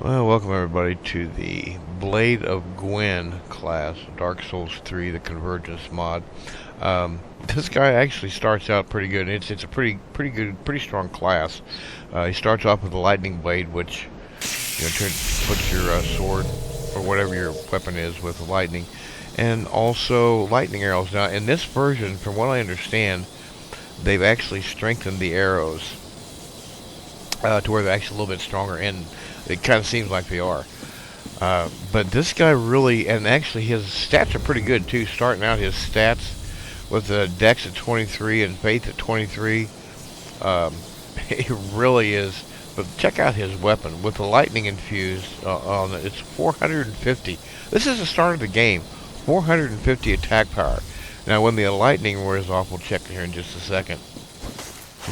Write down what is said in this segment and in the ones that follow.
Well, welcome everybody to the Blade of Gwyn class, Dark Souls 3, the Convergence mod. This guy actually starts out pretty good. It's a pretty good, pretty strong class. He starts off with a lightning blade, which puts your sword or whatever your weapon is with lightning, and also lightning arrows. Now, in this version, from what I understand, they've actually strengthened the arrows to where they're actually a little bit stronger, and it kind of seems like they are. But this guy really, and actually his stats are pretty good too. Starting out his stats with the Dex at 23 and Faith at 23, it really is. But check out his weapon with the lightning infused on it. It's 450. This is the start of the game. 450 attack power. Now when the lightning wears off, we'll check here in just a second.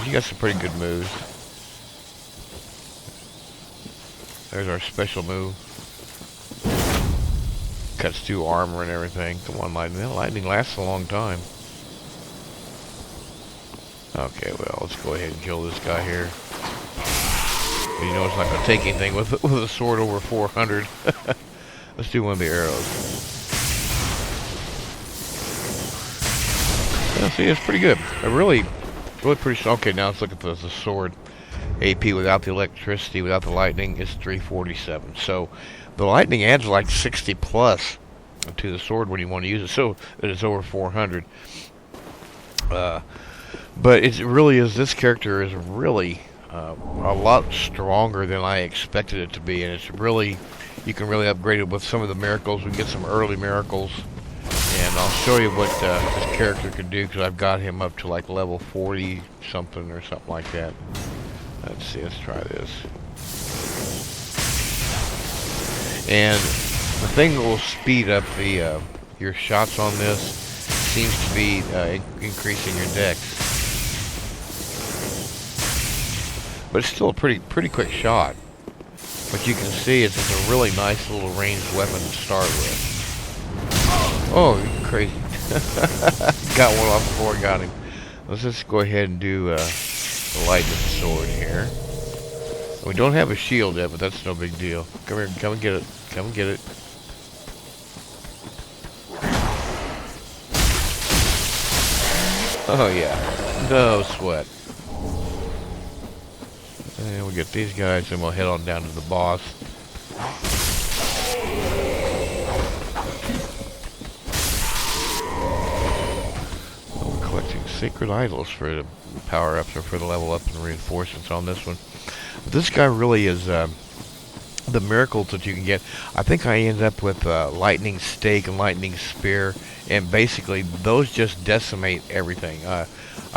You got some pretty good moves. There's our special move. Cuts through armor and everything. Come on, lightning. That lightning lasts a long time. Okay, well, let's go ahead and kill this guy here. You know it's not going to take anything with a sword over 400. Let's do one of the arrows. Yeah, see, it's pretty good. Really pretty strong. Okay, now let's look at the sword. AP without the electricity, without the lightning, is 347. So the lightning adds like 60 plus to the sword when you want to use it, so that it's over 400. But it really is, this character is really a lot stronger than I expected it to be, and it's really, you can really upgrade it with some of the miracles. We get some early miracles, and I'll show you what this character can do, because I've got him up to like level 40 something or something like that. Let's see, let's try this. And the thing that will speed up the your shots on this seems to be increasing your dex. But it's still a pretty quick shot. What you can see is it's a really nice little ranged weapon to start with. Oh, you're crazy. Got one off before I got him. Let's just go ahead and do the lightning sword here. We don't have a shield yet, but that's no big deal. Come here, come and get it. Come and get it. Oh yeah, no sweat. And we get these guys, and we'll head on down to the boss. We're collecting secret idols for the power-ups or for the level up and reinforcements on this one. But this guy really is the miracles that you can get. I think I ended up with lightning stake and lightning spear, and basically those just decimate everything. I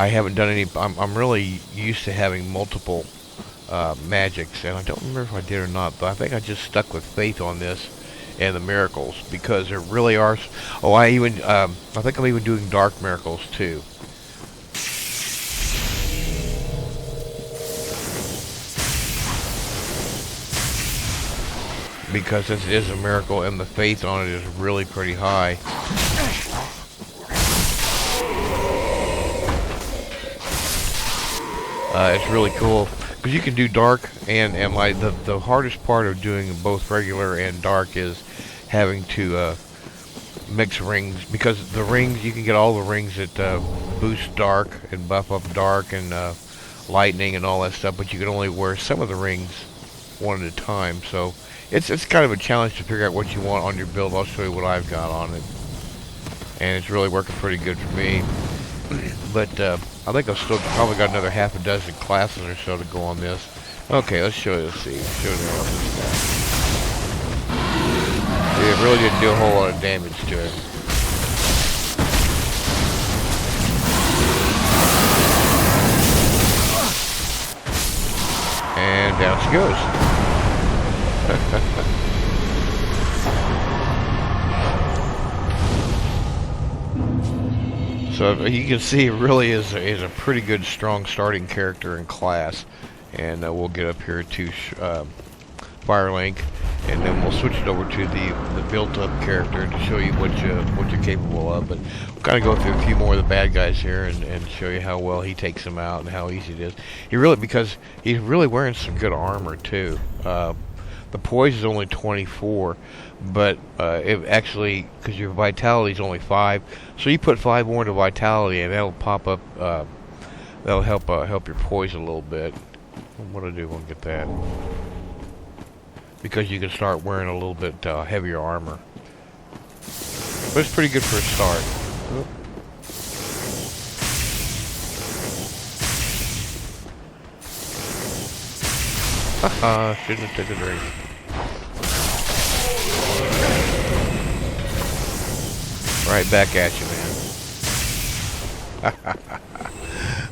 haven't done any. I'm really used to having multiple magics, and I don't remember if I did or not, but I think I just stuck with faith on this and the miracles, because there really are. Oh, I think I'm even doing dark miracles too. Because since it is a miracle and the faith on it is really pretty high. It's really cool because you can do dark and like the hardest part of doing both regular and dark is having to mix rings, because the rings, you can get all the rings that boost dark and buff up dark and lightning and all that stuff, but you can only wear some of the rings one at a time. So it's kind of a challenge to figure out what you want on your build. I'll show you what I've got on it, and it's really working pretty good for me. But I think I've still probably got another half a dozen classes or so to go on this. Okay, let's show you. Let's see. Show you what this guy. It really didn't do a whole lot of damage to it. And down she goes. So you can see it really is a pretty good, strong starting character in class. And we'll get up here to Firelink, and then we'll switch it over to the built-up character to show you what you're capable of. But we'll kind of go through a few more of the bad guys here and show you how well he takes them out and how easy it is. Because he's really wearing some good armor too. The poise is only 24, but it actually, because your vitality is only 5, so you put 5 more into vitality, and that'll pop up. That'll help your poise a little bit. What do I do? I want to get that because you can start wearing a little bit heavier armor. But it's pretty good for a start. Oop. Haha, shouldn't have took a drink. Right back at you, man.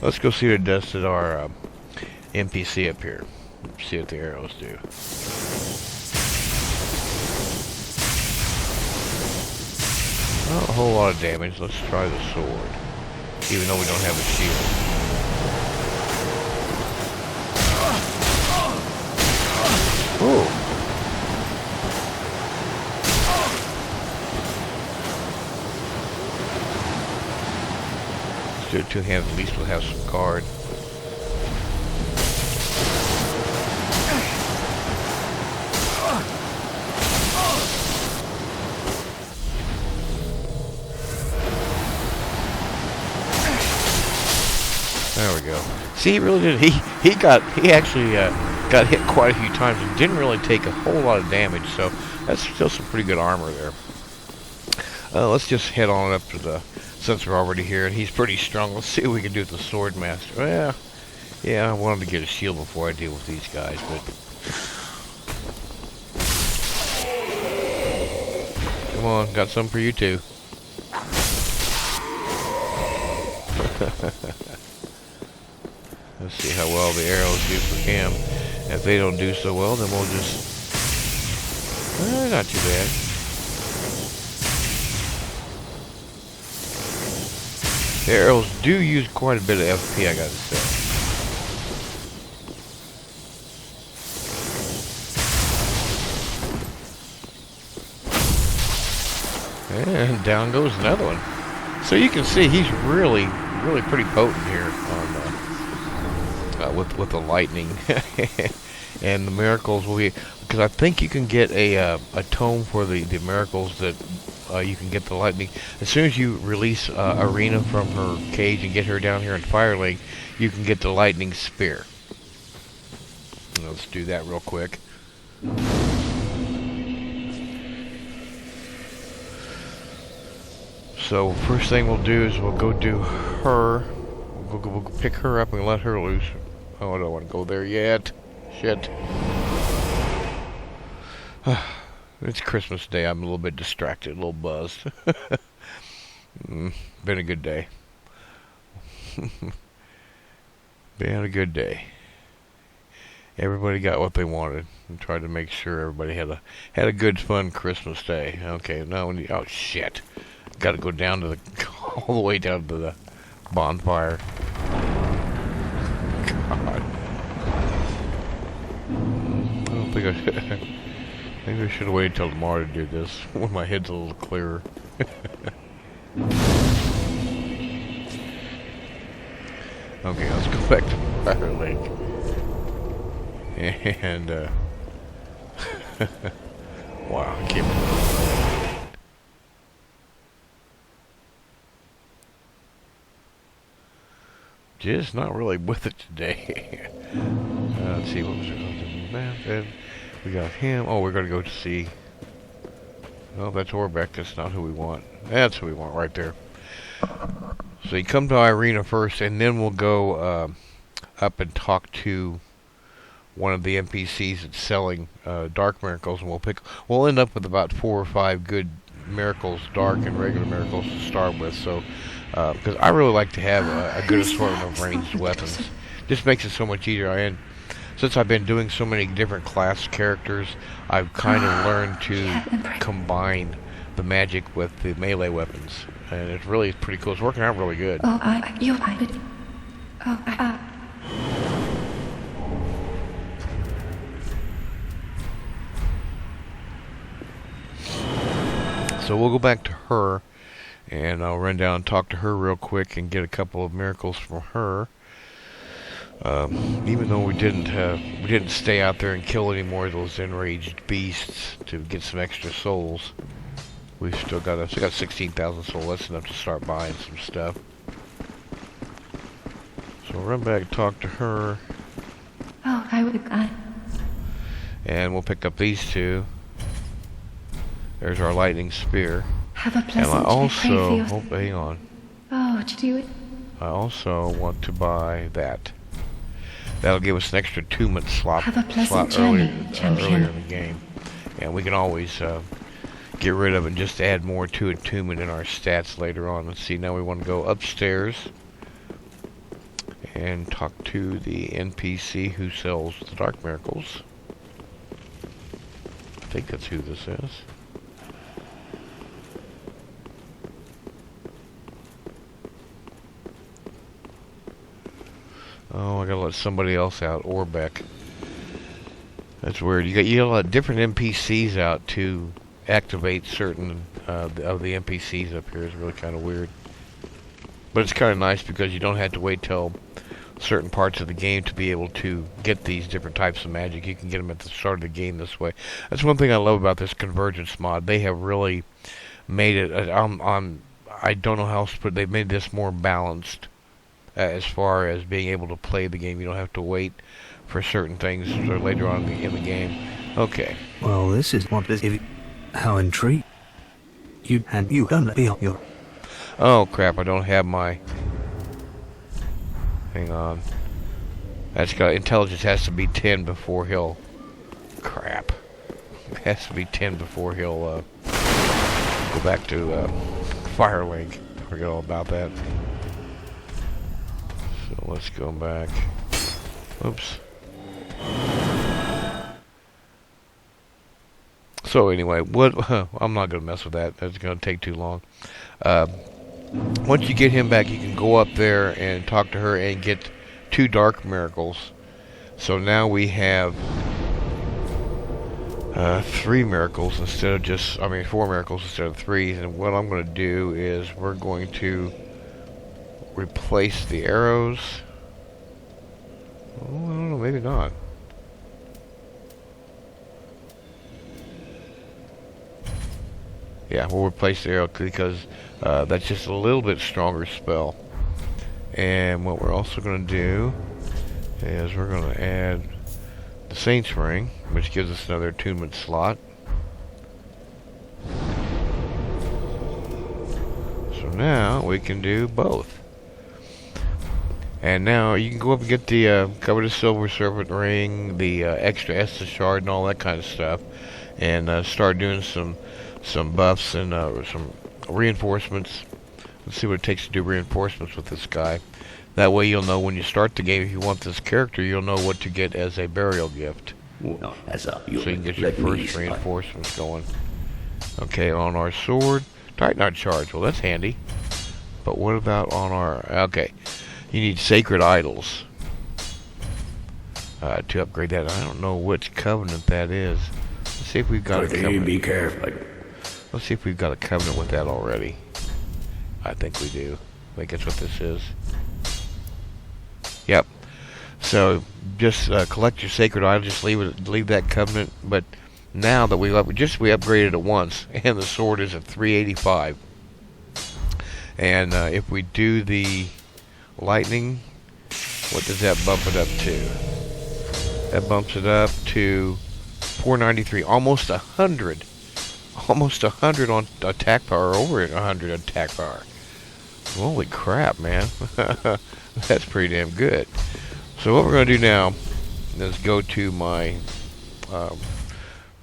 Let's go see what it does to our NPC up here. See what the arrows do. Not a whole lot of damage. Let's try the sword. Even though we don't have a shield. Ooh. Let's do it two hands. At least we'll have some guard. There we go. See, he really did. He actually got hit quite a few times and didn't really take a whole lot of damage. So that's still some pretty good armor there. Let's just head on up to the. Since we're already here and he's pretty strong, let's see what we can do with the sword master. Well, yeah, I wanted to get a shield before I deal with these guys, but come on, got some for you too. Let's see how well the arrows do for him. If they don't do so well, then we'll just... not too bad. The arrows do use quite a bit of FP, I gotta say. And down goes another one. So you can see he's really pretty potent here on with the lightning and the miracles will be, because I think you can get a tome for the miracles that you can get the lightning as soon as you release Arena from her cage and get her down here in Firelink. You can get the lightning spear. Let's do that real quick. So first thing we'll do is we'll go do her. We'll go pick her up and let her loose. Oh, I don't want to go there yet. Shit. It's Christmas Day. I'm a little bit distracted, a little buzzed. Been a good day. Been a good day. Everybody got what they wanted and tried to make sure everybody had a good, fun Christmas day. Okay, now oh shit. Got to go down to all the way down to the bonfire. God. I don't think I should. Maybe I should have waited till tomorrow to do this when my head's a little clearer. Okay, let's go back to Fire Lake. And wow, I can't believe just not really with it today. Let's see what was it. We got him. Oh, we're gonna go to see. Oh, that's Orbeck. That's not who we want. That's who we want right there. So you come to Irina first, and then we'll go up and talk to one of the NPCs that's selling dark miracles, and we'll end up with about 4 or 5 good miracles, dark and regular miracles to start with. So because I really like to have a good assortment of ranged weapons. Just makes it so much easier. And since I've been doing so many different class characters, I've kind of learned to combine the magic with the melee weapons, and it's really pretty cool. It's working out really good. So we'll go back to her, and I'll run down and talk to her real quick and get a couple of miracles from her. Even though we didn't stay out there and kill any more of those enraged beasts to get some extra souls, we still got 16,000 souls. That's enough to start buying some stuff. So we'll run back and talk to her. Oh, I would. And we'll pick up these two. There's our lightning spear. Have a And pleasant. I also, hang on. Oh, to do it. I also want to buy that. That'll give us an extra 2-minute slot journey, earlier in the game. And we can always get rid of it and just add more to attunement in our stats later on. Let's see, now we want to go upstairs and talk to the NPC who sells the Dark Miracles. I think that's who this is. Oh, I gotta let somebody else out. Orbeck. That's weird. You got a lot of different NPCs out to activate certain of the NPCs up here. Is really kind of weird. But it's kind of nice because you don't have to wait till certain parts of the game to be able to get these different types of magic. You can get them at the start of the game this way. That's one thing I love about this Convergence mod. They have really made it. I don't know how else to put it. They've made this more balanced. As far as being able to play the game, you don't have to wait for certain things later on in the game. Okay. Well, this is what this is. How intrigued. You don't be on your. Oh crap! I don't have my. Hang on. That's got intelligence has to be 10 before he'll. Crap. It has to be 10 before he'll go back to Firelink. I forget all about that. So let's go back. Oops. So anyway, I'm not going to mess with that. That's going to take too long. Once you get him back, you can go up there and talk to her and get 2 Dark Miracles. So now we have 3 miracles instead of 4 miracles instead of 3. And what I'm going to do is we're going to replace the arrows. Oh, I don't know, maybe not. Yeah, we'll replace the arrow because that's just a little bit stronger spell. And what we're also going to do is we're going to add the Saint's Ring, which gives us another attunement slot. So now we can do both. And now you can go up and get the Coveted Silver Serpent Ring, the extra Estus Shard, and all that kind of stuff, and start doing some buffs and some reinforcements. Let's see what it takes to do reinforcements with this guy. That way you'll know when you start the game, if you want this character, you'll know what to get as a burial gift. No, so you can get your first reinforcements going. Okay, on our sword, Titanite Charge. Well, that's handy. But what about on our... Okay, you need Sacred Idols to upgrade that. I don't know which covenant that is. Let's see if we've got a covenant. Be careful. Let's see if we've got a covenant with that already. I think we do. I think that's what this is. Yep. So just collect your sacred idol. Just leave that covenant. But now that we upgraded it once, and the sword is at 385. And if we do the lightning, what does that bump it up to? That bumps it up to 493, almost 100. Almost 100 on attack power, over 100 attack power. Holy crap, man. That's pretty damn good. So what we're going to do now is go to my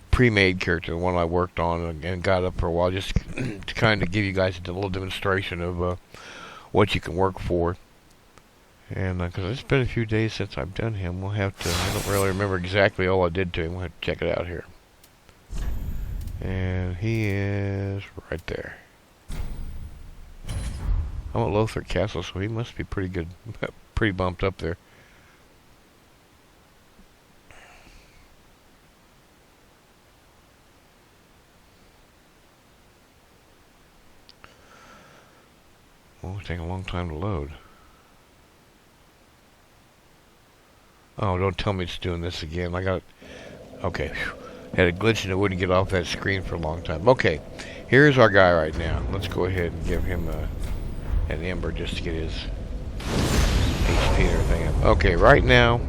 pre-made character, the one I worked on and got up for a while, just to kind of give you guys a little demonstration of what you can work for. And because it's been a few days since I've done him, we'll have to, I don't really remember exactly all I did to him. We'll have to check it out here. And he is right there. I'm at Lothar Castle, so he must be pretty good, pretty bumped up there. Well, it'll take a long time to load. Oh, don't tell me it's doing this again. I got it. Okay. Had a glitch and it wouldn't get off that screen for a long time. Okay. Here's our guy right now. Let's go ahead and give him an ember just to get his HP and everything up. Okay, right now,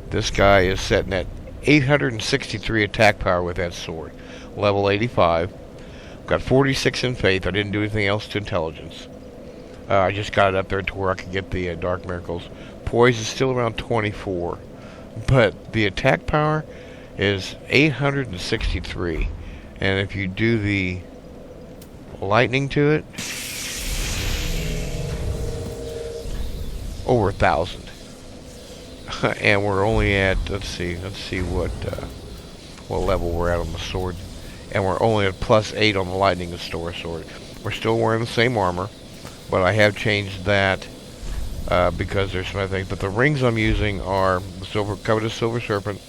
this guy is setting at 863 attack power with that sword. Level 85. Got 46 in faith. I didn't do anything else to intelligence. I just got it up there to where I could get the dark miracles. Poise is still around 24. But the attack power is 863. And if you do the lightning to it, over 1,000. And we're only at, let's see what level we're at on the sword. And we're only at +8 on the lightning and sword. We're still wearing the same armor, but I have changed that because there's some other things. But the rings I'm using are the covetous silver serpent.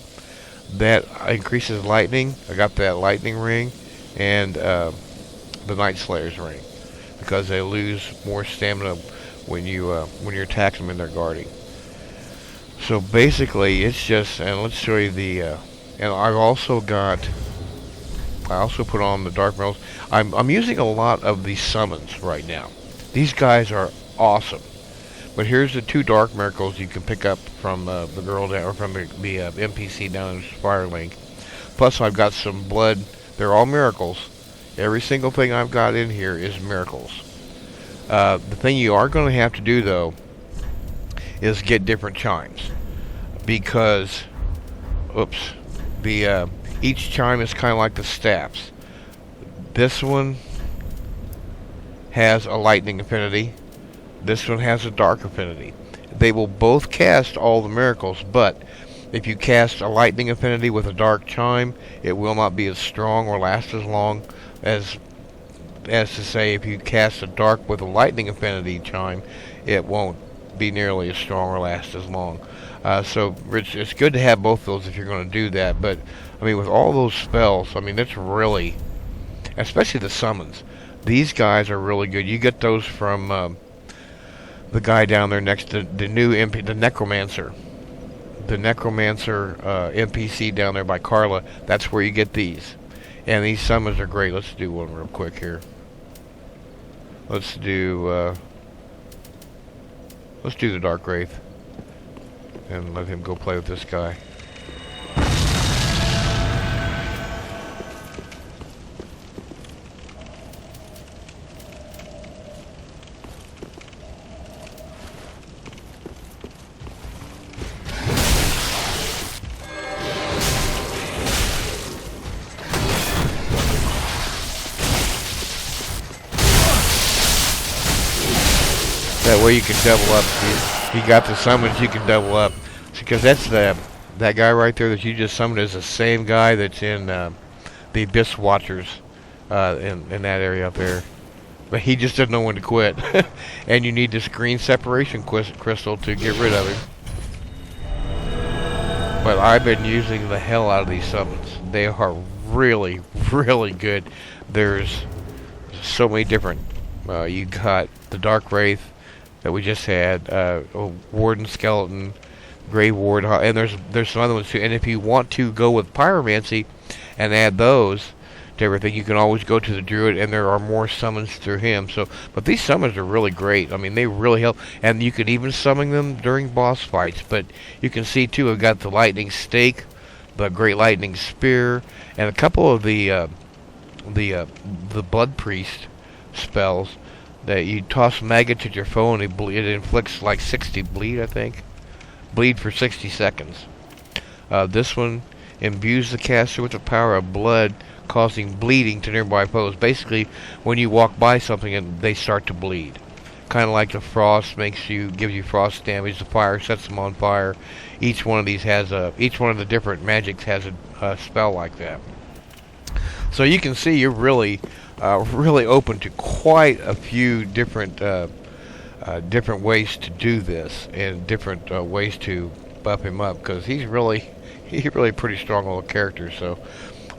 That increases lightning. I got that lightning ring and the Night Slayer's ring because they lose more stamina when you're attacking them and they're guarding. So basically, it's just, and let's show you the. And I also put on the dark metals. I'm using a lot of these summons right now. These guys are awesome. But here's the 2 dark miracles you can pick up from the girl down, or from the NPC down in Spirelink. Plus, I've got some blood. They're all miracles. Every single thing I've got in here is miracles. The thing you are going to have to do, though, is get different chimes. Because, each chime is kind of like the staffs. This one has a lightning affinity. This one has a dark affinity. They will both cast all the miracles, but if you cast a lightning affinity with a dark chime, it will not be as strong or last as long as to say if you cast a dark with a lightning affinity chime, it won't be nearly as strong or last as long. So it's good to have both those if you're going to do that. But I mean, with all those spells, I mean, that's really, especially the summons. These guys are really good. You get those from the guy down there next to the new the Necromancer. The Necromancer NPC down there by Carla. That's where you get these. And these summons are great. Let's do one real quick here. Let's do the Dark Wraith. And let him go play with this guy. That way you can double up. You got the summons, you can double up. Because that's that guy right there that you just summoned is the same guy that's in the Abyss Watchers in that area up there. But he just doesn't know when to quit. And you need this green separation crystal to get rid of him. But I've been using the hell out of these summons. They are really, really good. There's so many different. You got the Dark Wraith that we just had, Warden Skeleton, Grey Ward, and there's some other ones too. And if you want to go with Pyromancy and add those to everything, you can always go to the Druid, and there are more summons through him. So, but these summons are really great. I mean, they really help, and you can even summon them during boss fights. But you can see too, I've got the Lightning Stake, the Great Lightning Spear, and a couple of the Blood Priest spells. That you toss maggots at your foe and it inflicts like 60 bleed, I think. Bleed for 60 seconds. This one imbues the caster with the power of blood, causing bleeding to nearby foes. Basically, when you walk by something and they start to bleed. Kind of like the frost gives you frost damage. The fire sets them on fire. Each one of these each one of the different magics has a spell like that. So you can see you're really open to quite a few different ways to do this, and different ways to buff him up, because he's really a pretty strong little character. So,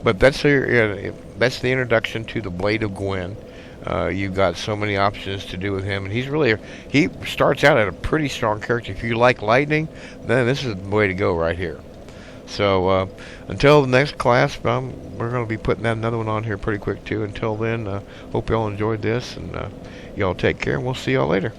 but that's the introduction to the Blade of Gwyn. You've got so many options to do with him, and he starts out at a pretty strong character. If you like lightning, then this is the way to go right here. So until the next class, we're going to be putting another one on here pretty quick too. Until then, hope y'all enjoyed this, and y'all take care, and we'll see y'all later.